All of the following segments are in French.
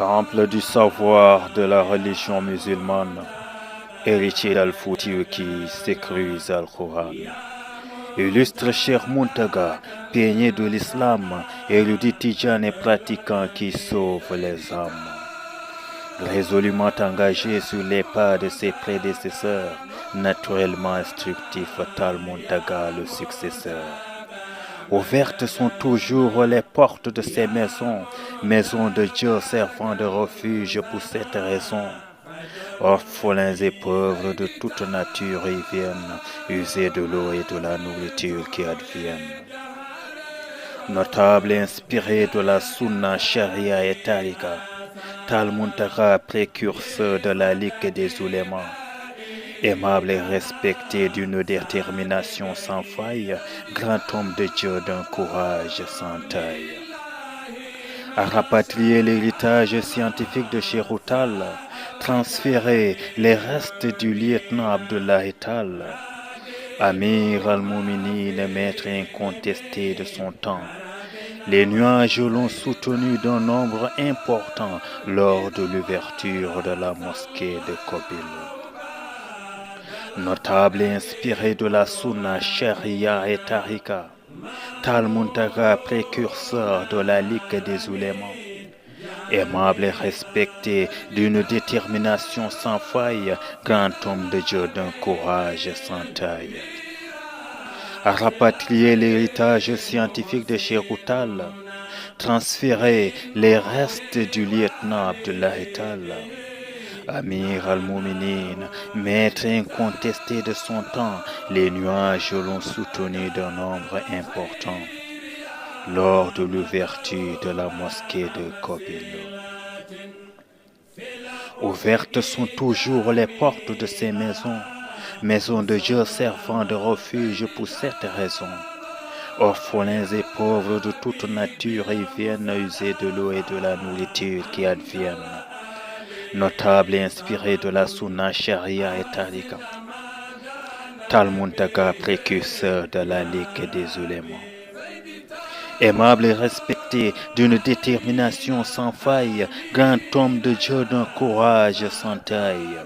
Temple du savoir de la religion musulmane, héritier d'Al-Fouti qui sécurise Al-Quran. Illustre Cheikh Muntaga, pionnier de l'islam, érudit tijane et pratiquant qui sauve les âmes. Résolument engagé sur les pas de ses prédécesseurs, naturellement instructif, Tal Muntaga le successeur. Ouvertes sont toujours les portes de ces maisons, maisons de Dieu servant de refuge pour cette raison. Orphelins et pauvres de toute nature y viennent, user de l'eau et de la nourriture qui adviennent. Notable et inspiré de la Sunna, Sharia et Tariqa, Tal Muntaga, précurseur de la Ligue des Oulémas. Aimable et respecté d'une détermination sans faille, grand homme de Dieu d'un courage sans taille. A rapatrier l'héritage scientifique de Cheikh Tal, transférer les restes du lieutenant Abdullah Tal, Amir al-Mouminin, maître incontesté de son temps. Les nuages l'ont soutenu d'un nombre important lors de l'ouverture de la mosquée de Kobil. Notable et inspiré de la Sunna, Sharia et Tariqa, Tal Muntaga, précurseur de la Ligue des Oulémas. Aimable et respecté d'une détermination sans faille, grand homme de Dieu d'un courage sans taille. A rapatrier l'héritage scientifique de Cheikh Tal, transférer les restes du lieutenant Abdullah Tal, Amir al-Mouminin, maître incontesté de son temps, les nuages l'ont soutenu d'un nombre important lors de l'ouverture de la mosquée de Kobil. Ouvertes sont toujours les portes de ces maisons, maisons de Dieu servant de refuge pour cette raison. Orphelins et pauvres de toute nature y viennent user de l'eau et de la nourriture qui adviennent. Notable et inspiré de la Sunna, Sharia et Tariqa, Tal Muntaga, précurseur de la Ligue des Oulémas. Aimable et respecté d'une détermination sans faille, grand homme de Dieu d'un courage sans taille.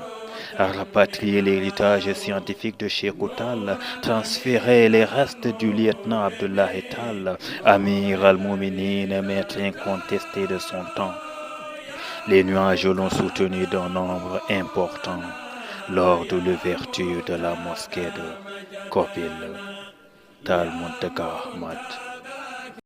A rapatrier l'héritage scientifique de Cheikh Tal, transférer les restes du lieutenant Abdullah Tal, Amir al-Mouminin, maître incontesté de son temps. Les nuages l'ont soutenu d'un nombre important lors de l'ouverture de la mosquée de Kobil. Tal Muntaga Ahmad.